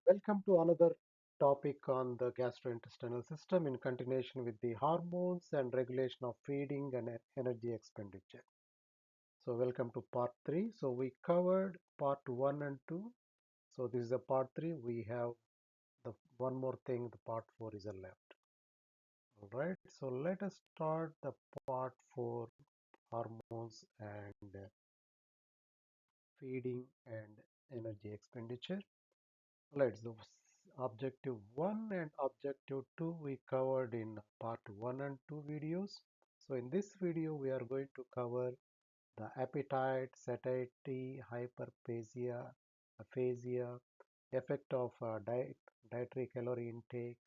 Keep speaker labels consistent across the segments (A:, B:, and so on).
A: Welcome to another topic on the gastrointestinal system in continuation with the hormones and regulation of feeding and energy expenditure. So, welcome to part 3. So, we covered part 1 and 2. So, this is a part 3. We have the one more thing, the part 4 is left. All right. So, let us start the part 4 hormones and feeding and energy expenditure. Let's do objective 1 and objective 2 we covered in part 1 and 2 videos. So in this video we are going to cover the appetite, satiety, hyperphagia, aphasia, effect of dietary calorie intake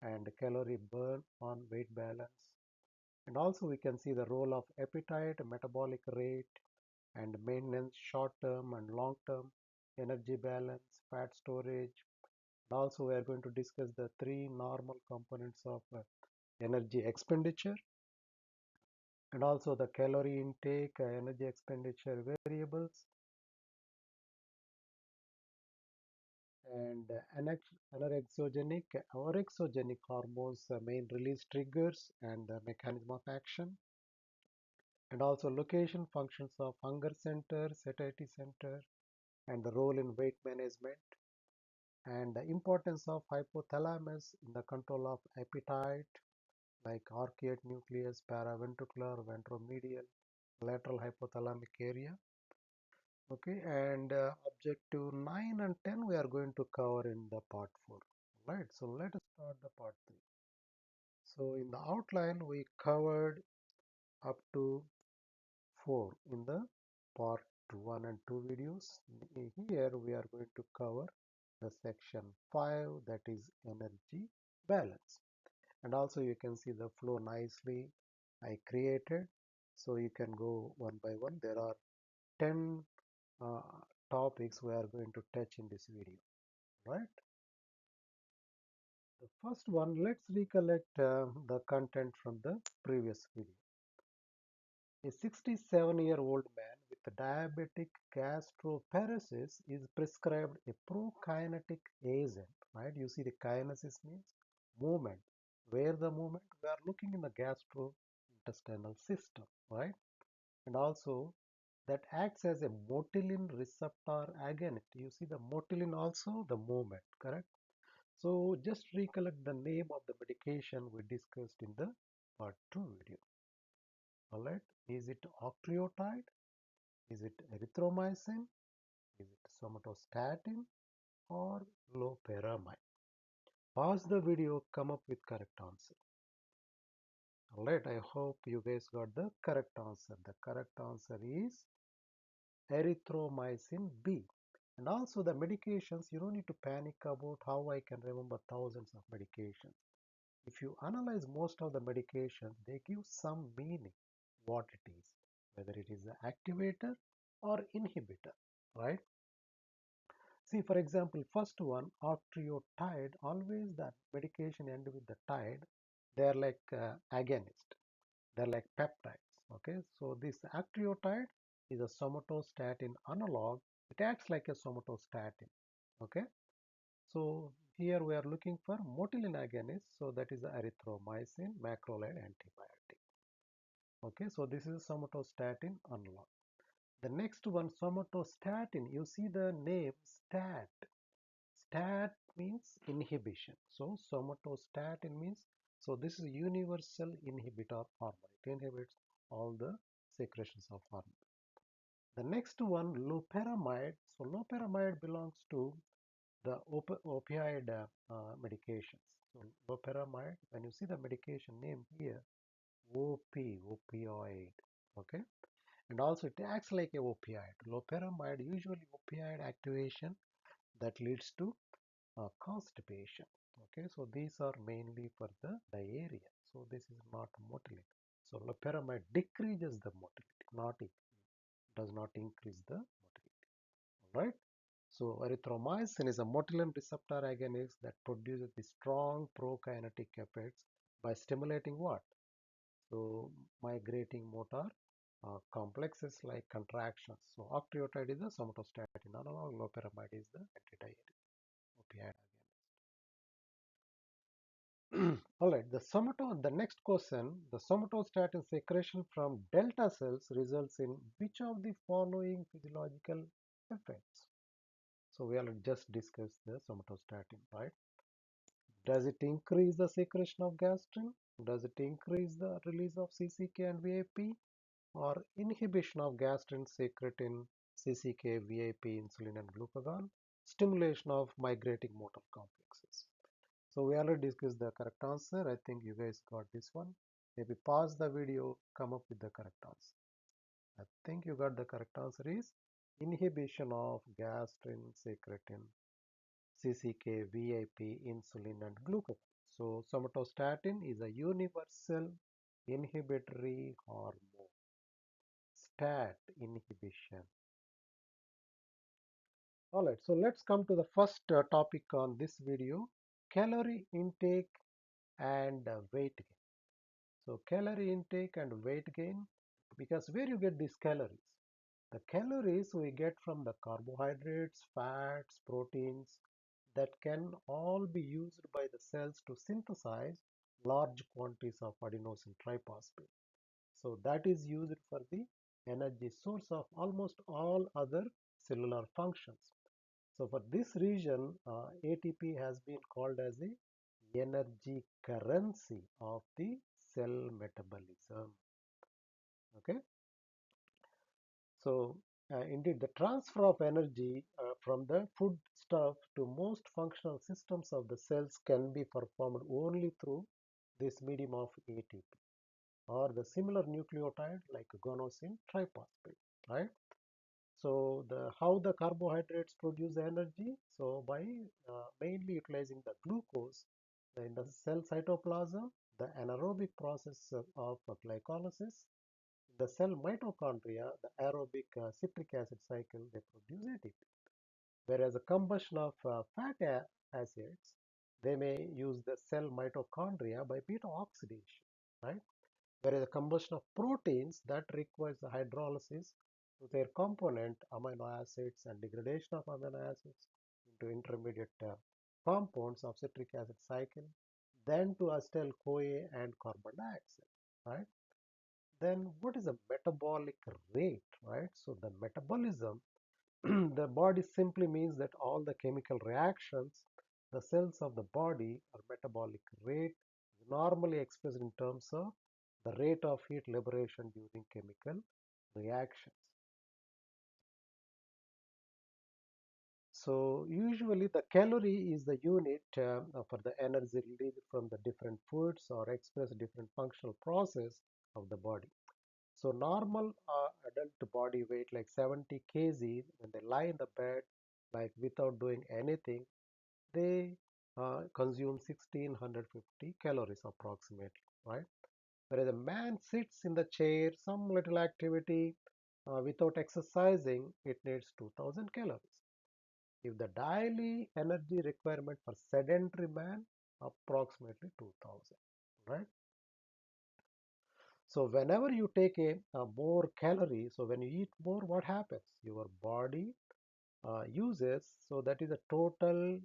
A: and calorie burn on weight balance. And also we can see the role of appetite, metabolic rate and maintenance, short-term and long-term energy balance, fat storage. Also, we are going to discuss the three normal components of energy expenditure and also the calorie intake, energy expenditure variables, and anorexogenic, or exogenic hormones, main release triggers and the mechanism of action, and also location functions of hunger center, satiety center, and the role in weight management, and the importance of hypothalamus in the control of appetite, like arcuate nucleus, paraventricular, ventromedial, lateral hypothalamic area. Okay, and objective 9 and 10 we are going to cover in the part 4. Right, so let us start the part 3. So in the outline we covered up to 4 in the part 1 and 2 videos. Here we are going to cover the section 5, that is energy balance. And also you can see the flow nicely I created, so you can go one by one. There are 10 uh, topics we are going to touch in this video, right? The first one, let's recollect the content from the previous video. A 67-year-old man with diabetic gastroparesis is prescribed a prokinetic agent, right? You see the kinesis means movement. Where the movement? We are looking in the gastrointestinal system, right? And also that acts as a motilin receptor agonist. You see the motilin also the movement, correct? So just recollect the name of the medication we discussed in the part 2 video. All right, is it octreotide? Is it erythromycin? Is it somatostatin or loperamide? Pause the video, come up with correct answer. All right, I hope you guys got the correct answer. The correct answer is erythromycin B. And also the medications, you don't need to panic about how I can remember thousands of medications. If you analyze most of the medications, they give some meaning what it is, whether it is an activator or inhibitor, right? See, for example, first one, octreotide, always the medication end with the tide. They are like agonist. They are like peptides. Okay, so this octreotide is a somatostatin analog. It acts like a somatostatin. Okay, so here we are looking for motilin agonist. So that is the erythromycin macrolide antibiotic. Okay, so this is a somatostatin analog. The next one, somatostatin, you see the name stat. Stat means inhibition. So somatostatin means, so this is a universal inhibitor hormone. It inhibits all the secretions of hormone. The next one, loperamide. So loperamide belongs to the opioid medications. So loperamide, when you see the medication name here, opioid, okay? And also it acts like a opioid. Loperamide, usually opioid activation that leads to constipation. Okay, so these are mainly for the diarrhea. So this is not motility. So loperamide decreases the motility, not it does not increase the motility. All right. So erythromycin is a motilin receptor agonist that produces the strong prokinetic effects by stimulating what? So migrating motor complexes like contractions. So octreotide is the somatostatin analog, loperamide is the antidiuretic opioid. All right, the next question, the somatostatin secretion from delta cells results in which of the following physiological effects? So we already just discussed the somatostatin, right? Does it increase the secretion of gastrin? Does it increase the release of CCK and VIP? Or inhibition of gastrin secretin, CCK, VIP, insulin and glucagon? Stimulation of migrating motor complexes. So we already discussed the correct answer. I think you guys got this one. Maybe pause the video, come up with the correct answer. I think you got the correct answer is inhibition of gastrin, secretin, CCK, VIP, insulin and glucagon. So somatostatin is a universal inhibitory hormone. STAT inhibition. Alright, so let's come to the first topic on this video, calorie intake and weight gain. So calorie intake and weight gain, because where you get these calories? The calories we get from the carbohydrates, fats, proteins that can all be used by the cells to synthesize large quantities of adenosine triphosphate. So that is used for the energy source of almost all other cellular functions. So for this reason, ATP has been called as the energy currency of the cell metabolism. Okay. So indeed, the transfer of energy from the food stuff to most functional systems of the cells can be performed only through this medium of ATP or the similar nucleotide like guanosine triphosphate, right? So how the carbohydrates produce energy? So by mainly utilizing the glucose in the cell cytoplasm, the anaerobic process of glycolysis, the cell mitochondria, the aerobic citric acid cycle, they produce ATP. Whereas the combustion of fat acids, they may use the cell mitochondria by beta oxidation, right? Whereas the combustion of proteins, that requires the hydrolysis to their component amino acids and degradation of amino acids into intermediate compounds of citric acid cycle, then to acetyl CoA and carbon dioxide, right? Then what is the metabolic rate, right? So the metabolism, the body simply means that all the chemical reactions, the cells of the body or metabolic rate is normally expressed in terms of the rate of heat liberation during chemical reactions. So usually the calorie is the unit for the energy released from the different foods or express different functional process of the body. So normal adult body weight like 70 kg, when they lie in the bed like without doing anything, they consume 1650 calories approximately, right? Whereas a man sits in the chair, some little activity without exercising, it needs 2000 calories. If the daily energy requirement for sedentary man, approximately 2000, right? So whenever you take a more calorie, so when you eat more, what happens? Your body uses, so that is a total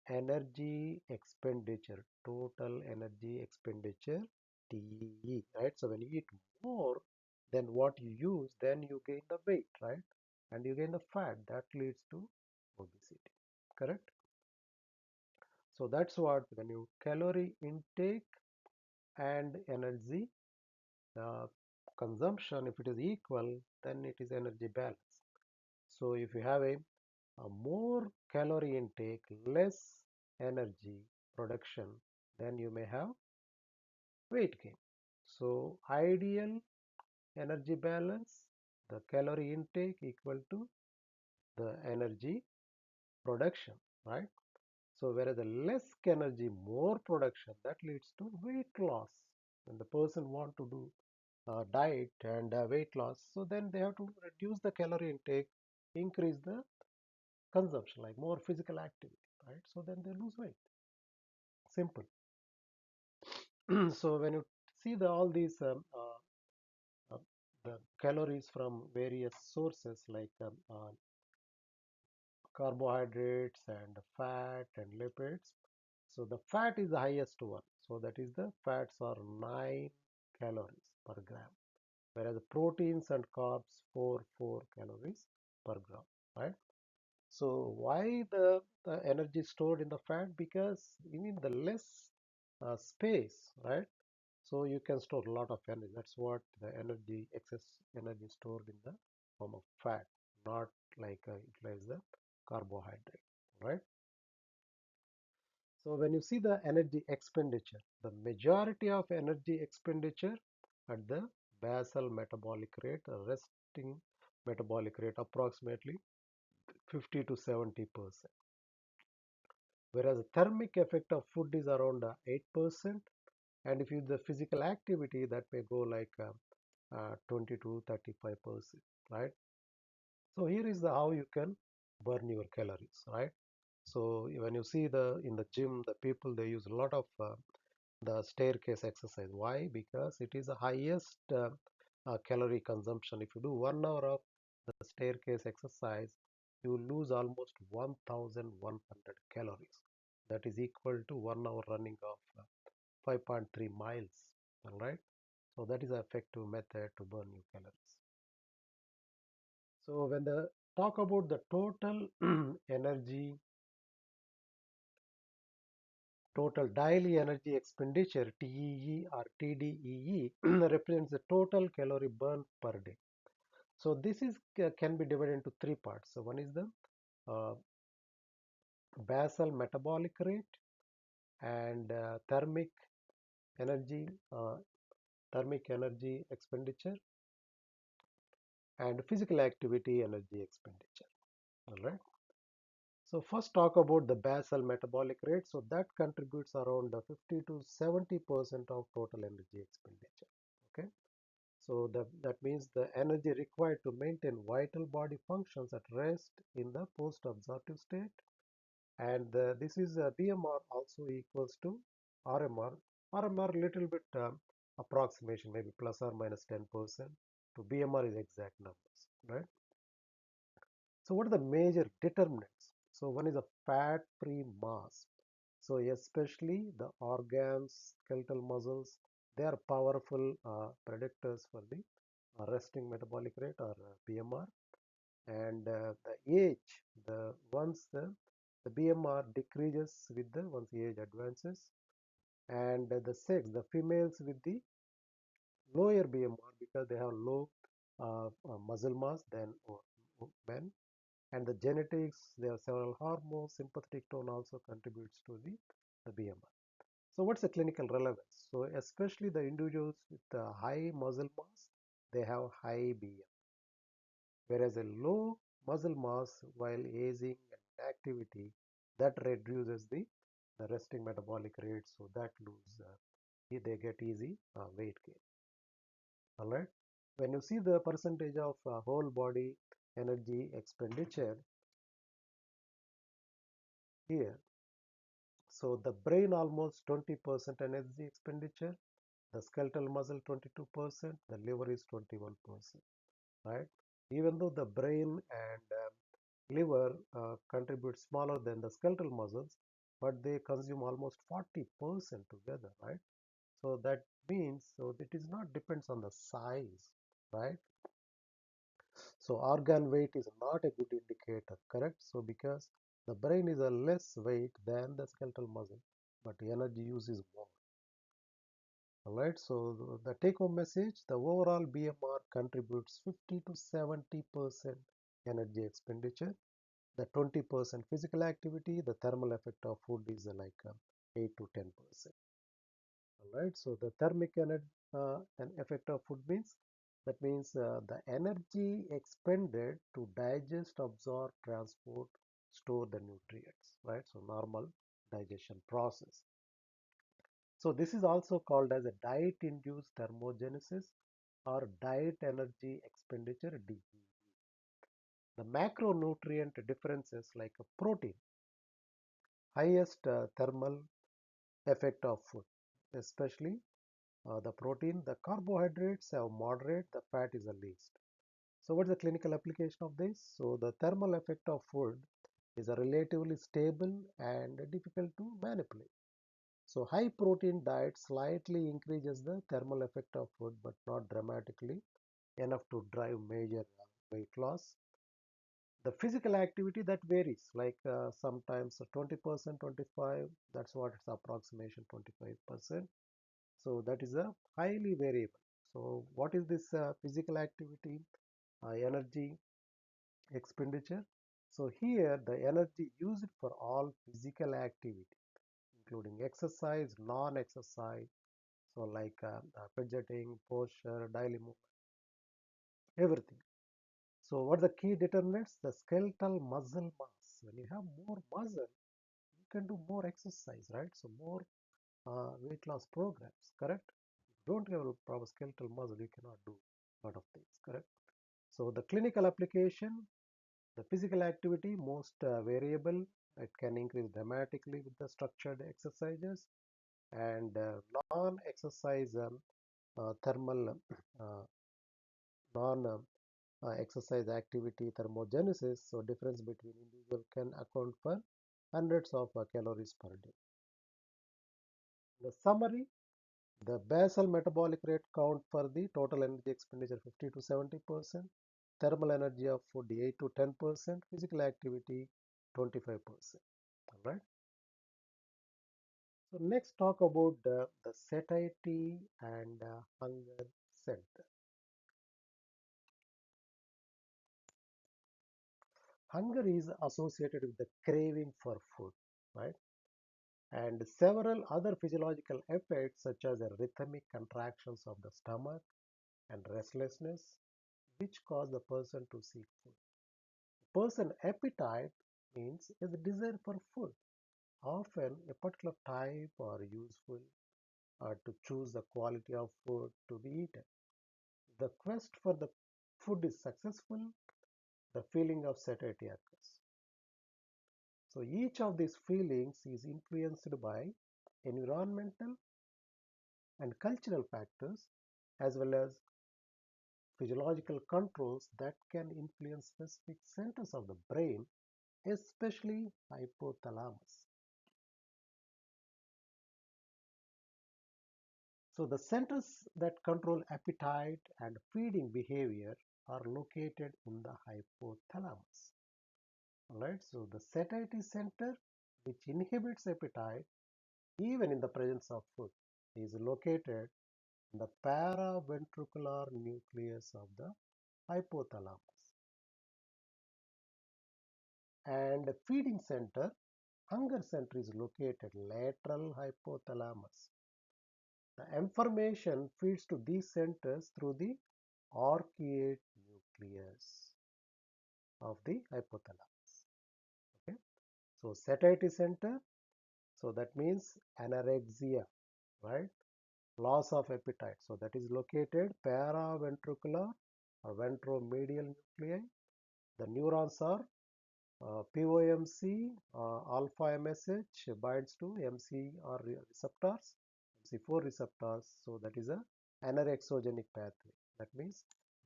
A: energy expenditure, total energy expenditure, TE, right? So when you eat more than what you use, then you gain the weight, right? And you gain the fat that leads to obesity, correct? So that's what, when you calorie intake and energy uh, consumption, if it is equal, then it is energy balance. So if you have a more calorie intake, less energy production, then you may have weight gain. So ideal energy balance, the calorie intake equal to the energy production, right? So whereas the less energy, more production, that leads to weight loss. When the person want to do diet and weight loss, so then they have to reduce the calorie intake, increase the consumption, like more physical activity, right? So then they lose weight. Simple. So when you see all these uh, the calories from various sources like carbohydrates and fat and lipids, So the fat is the highest one. So that is the fats are 9 calories per gram, whereas the proteins and carbs 4 calories per gram, right? So why the energy stored in the fat? Because you need the less space, right? So you can store a lot of energy. That's what the energy, excess energy stored in the form of fat, not like utilize the carbohydrate, right? So when you see the energy expenditure, the majority of energy expenditure at the basal metabolic rate, resting metabolic rate, approximately 50 to 70%. Whereas the thermic effect of food is around 8%, and if you the physical activity, that may go like 20 to 35%, right? So here is the how you can burn your calories, right? So when you see the in the gym, the people they use a lot of the staircase exercise. Why? Because it is the highest calorie consumption. If you do 1 hour of the staircase exercise, you lose almost 1100 calories. That is equal to 1 hour running of 5.3 miles. All right. So that is an effective method to burn your calories. So when the talk about the total energy, total daily energy expenditure, TEE or TDEE, represents the total calorie burn per day. So this is can be divided into three parts. So one is the uh, basal metabolic rate and energy, uh, thermic energy expenditure and physical activity energy expenditure. All right. So first talk about the basal metabolic rate. So that contributes around 50 to 70% of total energy expenditure. Okay. So that means the energy required to maintain vital body functions at rest in the post-absorptive state. And this is BMR also equals to RMR. RMR little bit approximation, maybe plus or minus 10%. To BMR is exact numbers, right? So what are the major determinants? So one is a fat-free mass. So especially the organs, skeletal muscles, they are powerful predictors for the resting metabolic rate or BMR. And the age, the once the BMR decreases with the once the age advances, and the sex, the females with the lower BMR because they have low muscle mass than men, and the genetics, there are several hormones, sympathetic tone also contributes to the BMR. So what's the clinical relevance? So especially the individuals with high muscle mass, they have high BMR, whereas a low muscle mass while aging and activity, that reduces the resting metabolic rate, so that lose they get easy weight gain. All right. When you see the percentage of whole body energy expenditure here, so the brain almost 20% energy expenditure, the skeletal muscle 22%, the liver is 21%, right? Even though the brain and liver contribute smaller than the skeletal muscles, but they consume almost 40% together, right? So that means so it is not depends on the size, right? So organ weight is not a good indicator, correct? So because the brain is a less weight than the skeletal muscle, but energy use is more. All right. So the take-home message: the overall BMR contributes 50 to 70% energy expenditure. The 20% physical activity, the thermal effect of food is like 8 to 10%. All right. So the thermic energy and effect of food means that means the energy expended to digest, absorb, transport, store the nutrients, right? So normal digestion process. So this is also called as a diet-induced thermogenesis or diet energy expenditure DE. The macronutrient differences like a protein, highest thermal effect of food, especially the protein. The carbohydrates have moderate, the fat is the least. So what's the clinical application of this? So the thermal effect of food is a relatively stable and difficult to manipulate. So high protein diet slightly increases the thermal effect of food, but not dramatically enough to drive major weight loss. The physical activity that varies, like sometimes 20%, 25, that's what it's approximation 25%. So that is a highly variable. So what is this physical activity? Energy expenditure. So here the energy used for all physical activity, including exercise, non-exercise, so like fidgeting, posture, daily movement, everything. So what are the key determinants? The skeletal muscle mass. When you have more muscle, you can do more exercise, right? So more weight loss programs, correct? If you don't have a proper skeletal muscle, you cannot do a lot of things, correct? So the clinical application, the physical activity, most variable. It can increase dramatically with the structured exercises, and non-exercise thermal non-exercise activity thermogenesis. So difference between individual can account for hundreds of calories per day. The summary: the basal metabolic rate count for the total energy expenditure 50 to 70%, thermal energy of food 8 to 10%, physical activity 25%. All right. So next talk about the satiety and hunger center. Hunger is associated with the craving for food, right? And several other physiological effects such as rhythmic contractions of the stomach and restlessness, which cause the person to seek food. Person appetite means is a desire for food, often a particular type or useful to choose the quality of food to be eaten. The quest for the food is successful, the feeling of satiety occurs. So each of these feelings is influenced by environmental and cultural factors as well as physiological controls that can influence specific centers of the brain, especially hypothalamus. So the centers that control appetite and feeding behavior are located in the hypothalamus. Alright, so the satiety center, which inhibits appetite even in the presence of food, is located in the paraventricular nucleus of the hypothalamus. And the feeding center, hunger center, is located lateral hypothalamus. The information feeds to these centers through the arcuate nucleus of the hypothalamus. Okay, so satiety center, so that means anorexia, right? Loss of appetite. So that is located paraventricular or ventromedial nuclei. The neurons are POMC, alpha MSH binds to MCR receptors, MC4 receptors. So that is a anorexogenic pathway. That means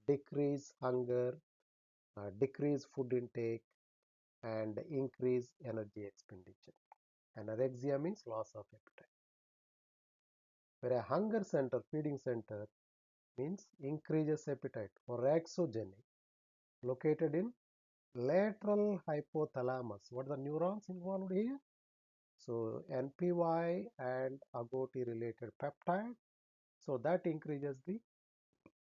A: decrease hunger, decrease food intake, and increase energy expenditure. Anorexia means loss of appetite. Where a hunger center, feeding center, means increases appetite or exogenic, located in lateral hypothalamus. What are the neurons involved here? So NPY and agouti related peptide. So that increases the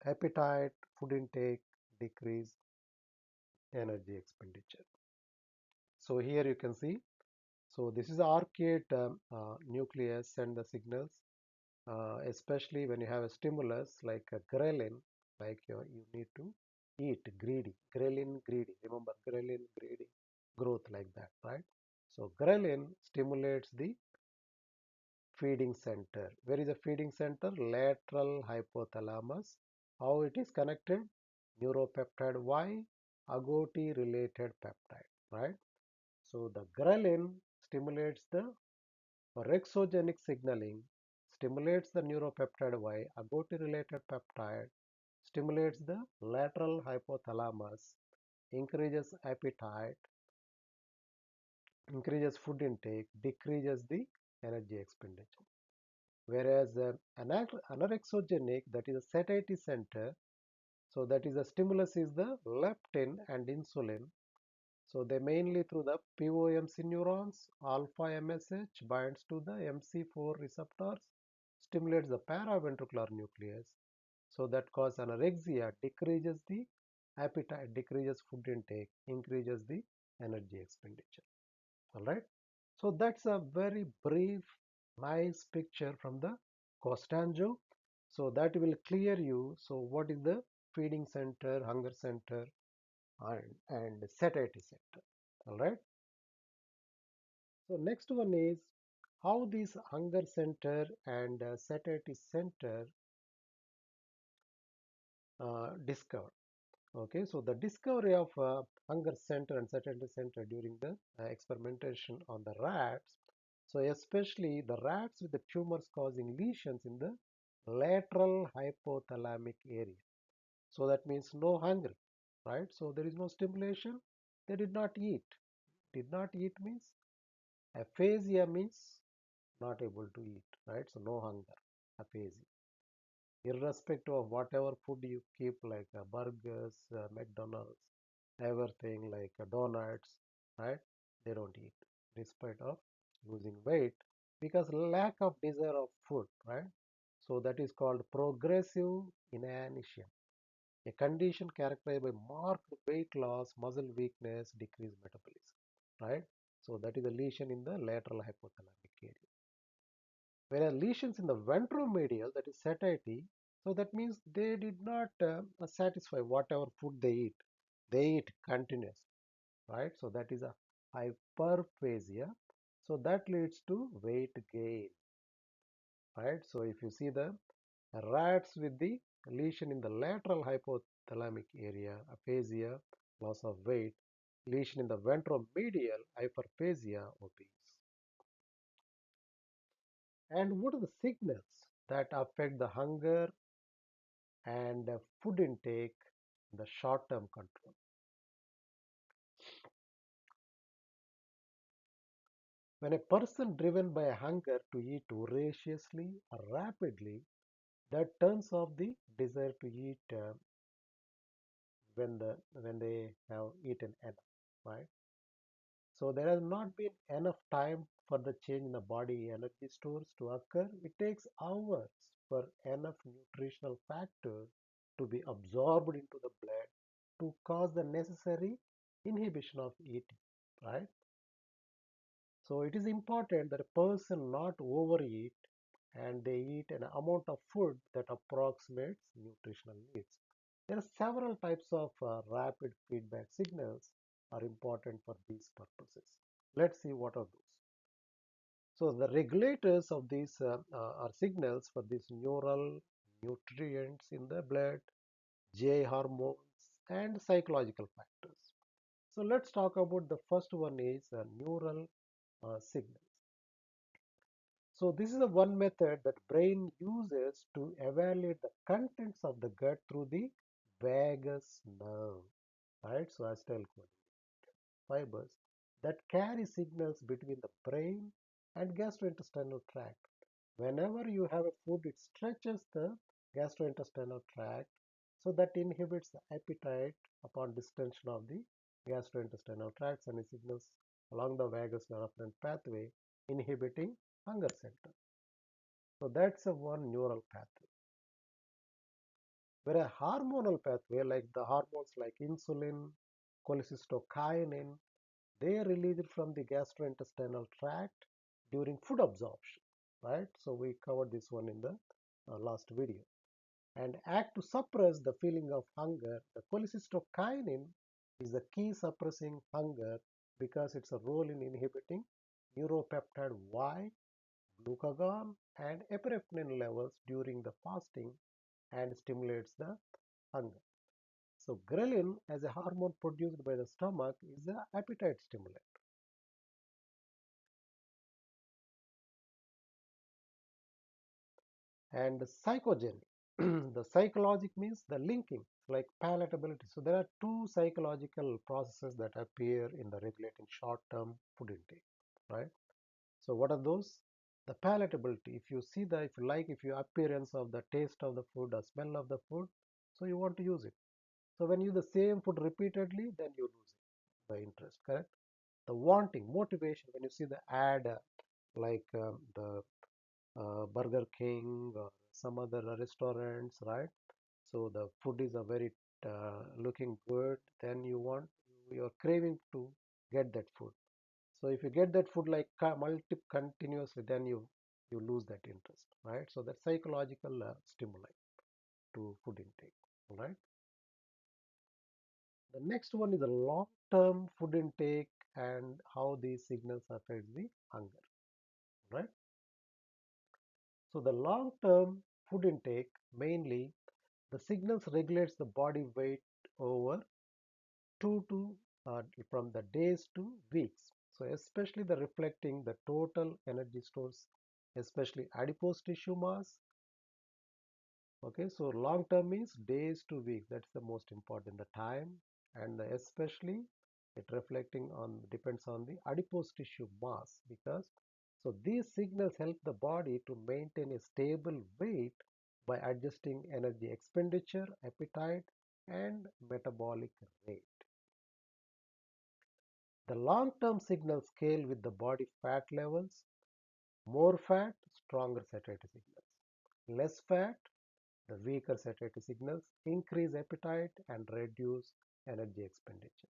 A: appetite, food intake, decrease energy expenditure. So here you can see. So this is the arcuate nucleus send the signals, especially when you have a stimulus like a ghrelin, like you need to eat, greedy, ghrelin, greedy. Remember ghrelin, greedy, growth like that, right? So ghrelin stimulates the feeding center. Where is the feeding center? Lateral hypothalamus. How it is connected? Neuropeptide Y, agouti related peptide, right? So the ghrelin stimulates the rexogenic signaling, stimulates the neuropeptide Y, agouti related peptide, stimulates the lateral hypothalamus, increases appetite, increases food intake, decreases the energy expenditure. Whereas anorexogenic, that is a satiety center, so that is the stimulus is the leptin and insulin. So they mainly through the POMC neurons, alpha MSH binds to the MC4 receptors, stimulates the paraventricular nucleus. So that cause anorexia, decreases the appetite, decreases food intake, increases the energy expenditure. All right. So that's a very brief, nice picture from the Costanzo. So that will clear you. So what is the feeding center, hunger center, and satiety center? All right. So next one is how this hunger center and satiety center discovered. Okay, so the discovery of hunger center and satiety center during the experimentation on the rats. So especially the rats with the tumors causing lesions in the lateral hypothalamic area. So that means no hunger, right? So there is no stimulation. They did not eat. Did not eat means aphasia means not able to eat, right? So no hunger, aphasia. Irrespective of whatever food you keep, like burgers, McDonald's, everything like donuts, right? They don't eat, despite of losing weight, because lack of desire of food, right? So that is called progressive inanition, a condition characterized by marked weight loss, muscle weakness, decreased metabolism, right? So that is a lesion in the lateral hypothalamic area. Whereas lesions in the ventromedial, that is satiety, so that means they did not satisfy whatever food they eat. They eat continuously, right? So that is a hyperphagia. So that leads to weight gain, right? So if you see the rats with the lesion in the lateral hypothalamic area, aphasia, loss of weight, lesion in the ventromedial, hyperphagia, obese. And what are the signals that affect the hunger and food intake, the short-term control? When a person driven by hunger to eat voraciously or rapidly, that turns off the desire to eat when they have eaten enough, right? So there has not been enough time for the change in the body energy stores to occur. It takes hours for enough nutritional factors to be absorbed into the blood to cause the necessary inhibition of eating, right? So it is important that a person not overeat and they eat an amount of food that approximates nutritional needs. There are several types of rapid feedback signals are important for these purposes. Let's see what are those. So the regulators of these are signals for these neural nutrients in the blood, GI hormones, and psychological factors. So let's talk about the first one is neural signals. So this is the one method that brain uses to evaluate the contents of the gut through the vagus nerve, right? So acetylcholine fibers that carry signals between the brain and gastrointestinal tract. Whenever you have a food, it stretches the gastrointestinal tract, so that inhibits the appetite upon distension of the gastrointestinal tract and it signals along the vagus nerve afferent pathway inhibiting hunger center. So that's a one neural pathway. Where a hormonal pathway like the hormones like insulin, cholecystokinin, they are released from the gastrointestinal tract during food absorption, right? So we covered this one in the last video. And act to suppress the feeling of hunger. The cholecystokinin is the key suppressing hunger because it's a role in inhibiting neuropeptide Y, glucagon, and epinephrine levels during the fasting and stimulates the hunger. So ghrelin, as a hormone produced by the stomach, is the appetite stimulant. And psychogenic, the psychologic means the linking, like palatability. So there are two psychological processes that appear in the regulating short-term food intake, right? So what are those? The palatability, if you see the, if you like, if you appearance of the taste of the food or smell of the food, so you want to use it. So when you use the same food repeatedly, then you lose it, the interest, correct? The wanting, motivation, when you see the ad like the Burger King or some other restaurants, right? So the food is a very looking good, then you're craving to get that food. So if you get that food like multi continuously, then you lose that interest, right? So that psychological stimuli to food intake, right? The next one is the long-term food intake and how these signals affect the hunger, right? So the long-term food intake, mainly the signals regulates the body weight over two to from the days to weeks. So especially the reflecting the total energy stores, especially adipose tissue mass. Okay, so long term means days to weeks. That's the most important, the time, and especially it reflecting on depends on the adipose tissue mass, because so these signals help the body to maintain a stable weight by adjusting energy expenditure, appetite, and metabolic rate. The long term signals scale with the body fat levels. More fat, stronger satiety signals. Less fat, the weaker satiety signals increase appetite and reduce energy expenditure.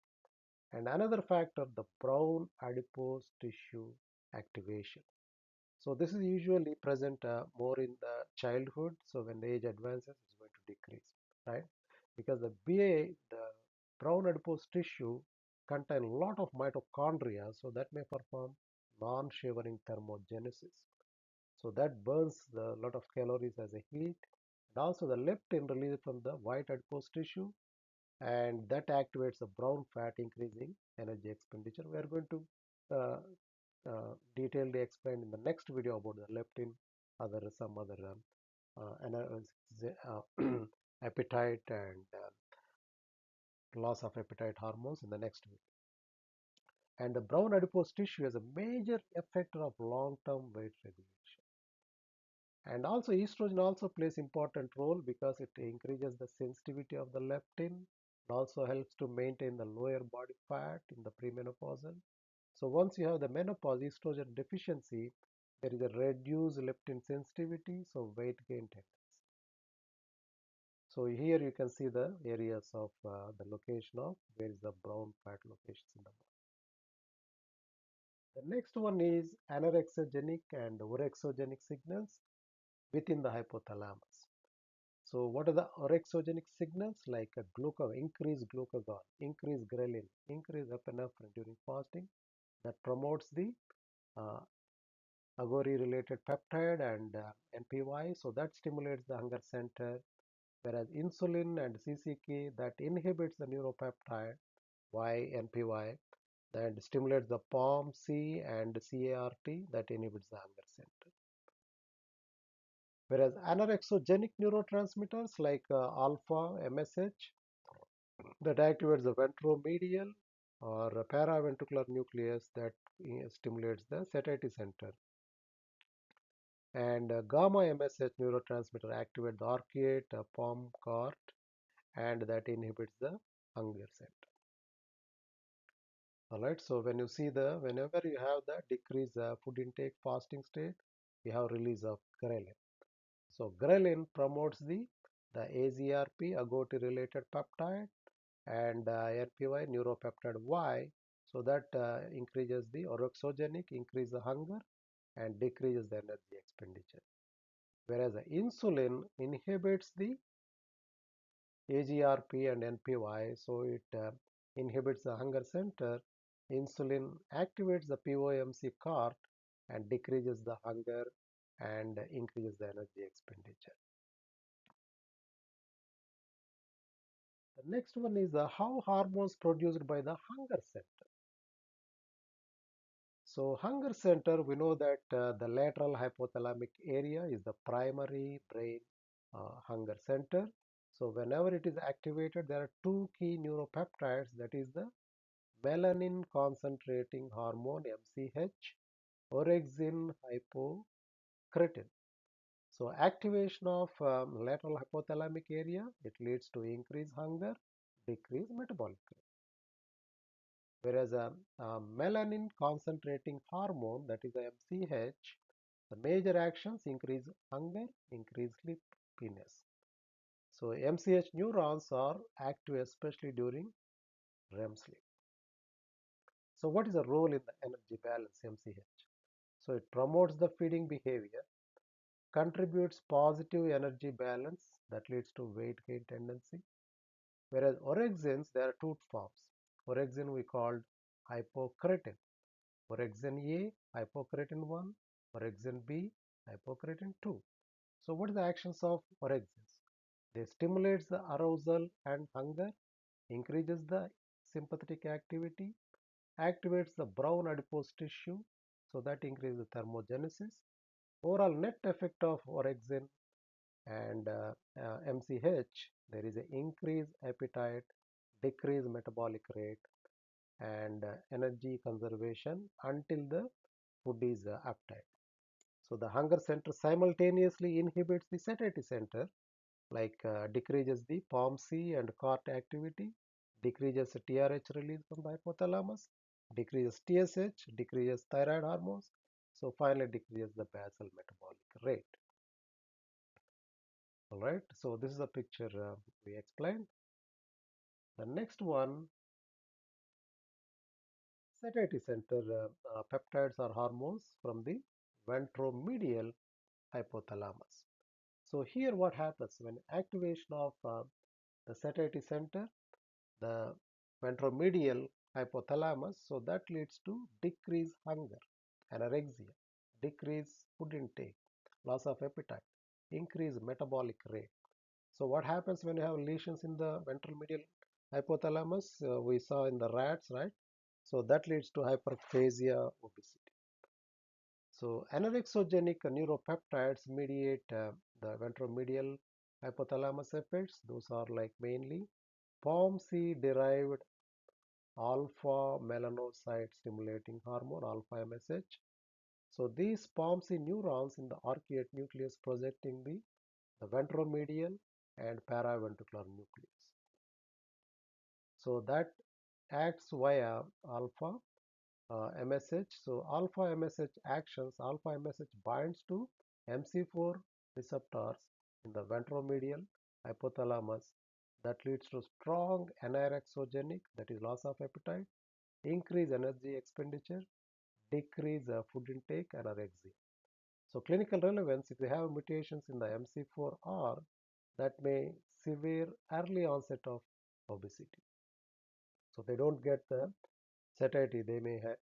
A: And another factor, the brown adipose tissue activation. So this is usually present more in the childhood. So when the age advances, it's going to decrease, right? Because the BA, the brown adipose tissue, contain a lot of mitochondria, so that may perform non-shivering thermogenesis. So that burns a lot of calories as a heat. And also the leptin released from the white adipose tissue, and that activates the brown fat, increasing energy expenditure. We are going to uh, detailedly explain in the next video about the leptin, other some other appetite and loss of appetite hormones in the next video. And the brown adipose tissue has a major effector of long-term weight regulation. And also estrogen also plays important role because it increases the sensitivity of the leptin. It also helps to maintain the lower body fat in the premenopausal. So once you have the menopause estrogen deficiency, there is a reduced leptin sensitivity, so weight gain tendency. So here you can see the areas of the location of where is the brown fat locations in the body. The next one is anorexogenic and orexogenic signals within the hypothalamus. So what are the orexogenic signals? Like a increased glucagon, increased ghrelin, increased epinephrine during fasting, that promotes the uh, agouti-related peptide and NPY. So that stimulates the hunger center, whereas insulin and CCK that inhibits the neuropeptide YNPY, that stimulates the POMC and CART that inhibits the hunger center. Whereas anorexogenic neurotransmitters like alpha MSH that activates the ventromedial or paraventricular nucleus that stimulates the satiety center. And gamma MSH neurotransmitter activates the arcuate POM cart and that inhibits the hunger center. All right, so when you see whenever you have the decreased food intake fasting state, you have release of ghrelin. So ghrelin promotes the AGRP, agouti-related peptide, and NPY, neuropeptide Y, so that increases the orexogenic, increase the hunger, and decreases the energy expenditure. Whereas the insulin inhibits the AGRP and NPY, so it inhibits the hunger center. Insulin activates the POMC cart and decreases the hunger and increases the energy expenditure. The next one is how hormones produced by the hunger center. So hunger center, we know that the lateral hypothalamic area is the primary brain hunger center. So whenever it is activated, there are two key neuropeptides, that is the melanin concentrating hormone MCH, orexin hypocretin. So activation of lateral hypothalamic area, it leads to increased hunger, decreased metabolic rate. Whereas a melanin concentrating hormone, that is MCH, the major actions increase hunger, increase sleepiness. So MCH neurons are active especially during REM sleep. So what is the role in the energy balance MCH? So it promotes the feeding behavior, contributes positive energy balance that leads to weight gain tendency. Whereas orexins, there are two forms. Orexin we called hypocretin. Orexin A, hypocretin 1, orexin B, hypocretin 2. So what are the actions of orexins? They stimulates the arousal and hunger, increases the sympathetic activity, activates the brown adipose tissue, so that increases the thermogenesis. Overall net effect of orexin and MCH, there is an increased appetite, decreased metabolic rate, and energy conservation until the food is uptake. So the hunger center simultaneously inhibits the satiety center, like decreases the POMC and CORT activity, decreases TRH release from the hypothalamus, decreases TSH, decreases thyroid hormones, so finally decreases the basal metabolic rate. All right, so this is a picture we explained. The next one, satiety center peptides or hormones from the ventromedial hypothalamus. So here what happens when activation of the satiety center, the ventromedial hypothalamus, so that leads to decreased hunger, anorexia, decreased food intake, loss of appetite, increased metabolic rate. So what happens when you have lesions in the ventral medial hypothalamus? We saw in the rats, right? So that leads to hyperphagia, obesity. So anorexogenic neuropeptides mediate the ventromedial hypothalamus effects. Those are like mainly POMC derived alpha melanocyte stimulating hormone, alpha MSH. So these POMC neurons in the arcuate nucleus projecting the ventromedial and paraventricular nucleus. So that acts via alpha MSH. So alpha MSH actions, alpha MSH binds to MC4 receptors in the ventromedial hypothalamus, that leads to strong anorexogenic, that is loss of appetite, increase energy expenditure, decrease food intake, anorexia. So clinical relevance, if you have mutations in the MC4R, that may severe early onset of obesity. So they don't get the satiety, they may have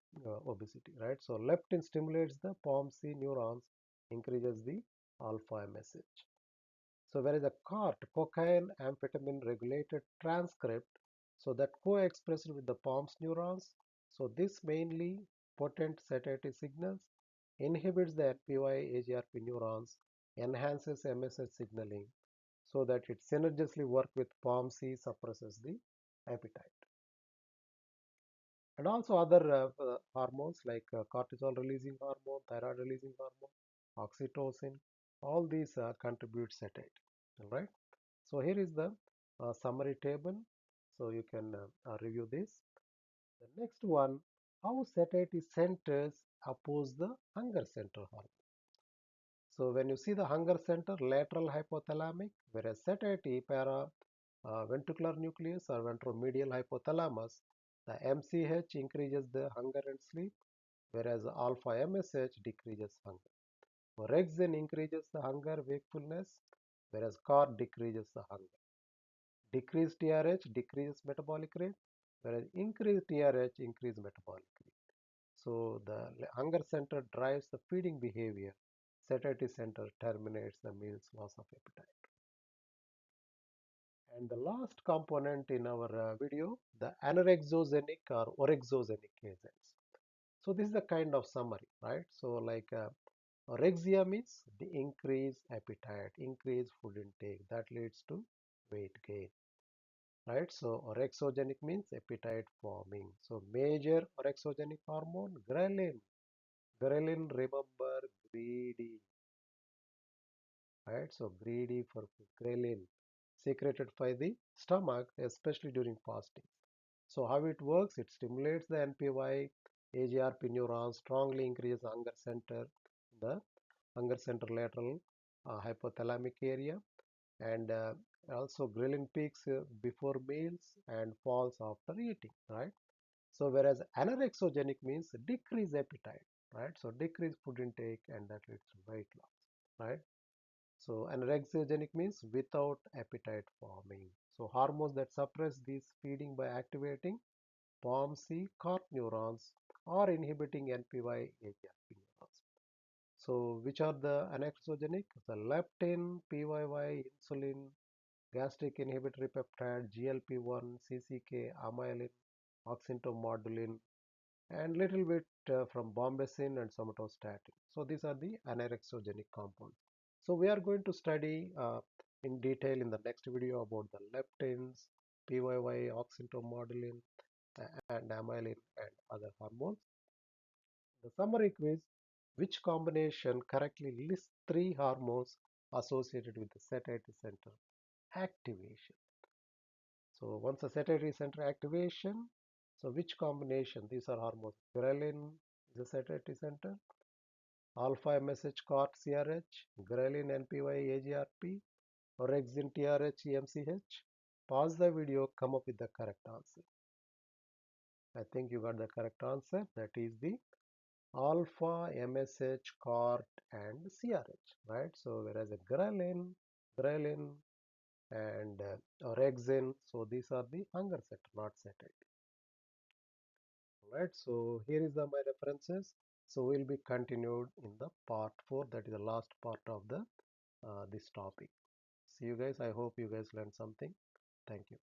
A: obesity, right? So leptin stimulates the POMC neurons, increases the alpha MSH. So whereas a CART, cocaine amphetamine regulated transcript, so that co-expressed with the POMS neurons, so this mainly potent satiety signals, inhibits the NPY AGRP neurons, enhances MSH signaling, so that it synergistically work with POMC, suppresses the appetite. And also other hormones like cortisol releasing hormone, thyroid releasing hormone, oxytocin, all these contribute satiety. All right. So here is the summary table. So you can review this. The next one, how satiety centers oppose the hunger center hormone. So when you see the hunger center, lateral hypothalamic, whereas satiety para ventricular nucleus or ventromedial hypothalamus, the MCH increases the hunger and sleep, whereas alpha MSH decreases hunger. Orexin increases the hunger, wakefulness, whereas COR decreases the hunger. Decreased TRH decreases metabolic rate, whereas increased TRH increases metabolic rate. So the hunger center drives the feeding behavior. Satiety center terminates the meal's loss of appetite. And the last component in our video, the anorexogenic or orexogenic agents. So this is a kind of summary, right? So like orexia means the increased appetite, increased food intake that leads to weight gain, right? So orexogenic means appetite forming. So major orexogenic hormone, ghrelin. Ghrelin, remember, greedy. right? So greedy for ghrelin secreted by the stomach, especially during fasting. So how it works? It stimulates the NPY, AGRP neurons, strongly increases the hunger center lateral hypothalamic area, and also ghrelin peaks before meals and falls after eating, right? So whereas anorexogenic means decrease appetite, right? So decrease food intake and that leads to weight loss, right? So anorexogenic means without appetite forming. So hormones that suppress this feeding by activating POMC cork neurons or inhibiting NPY AGRP neurons. So which are the anorexogenic? The leptin, PYY, insulin, gastric inhibitory peptide, GLP-1, CCK, amylin, oxyntomodulin, and little bit from bombesin and somatostatin. So these are the anorexogenic compounds. So we are going to study in detail in the next video about the leptins, PYY, oxyntomodulin, and amylin and other hormones. The summary quiz: which combination correctly lists three hormones associated with the satiety center activation? So once the satiety center activation, so which combination? These are hormones. Ghrelin is the satiety center, alpha MSH CORT CRH, ghrelin NPY AGRP, orexin TRH EMCH. Pause the video, come up with the correct answer. I think you got the correct answer. That is the alpha MSH CORT and CRH, right? So whereas a ghrelin and orexin, so these are the hunger center, not satiety. Right, so here is my references. So we'll be continued in the part 4, that is the last part of the this topic. See you guys. I hope you guys learned something. Thank you.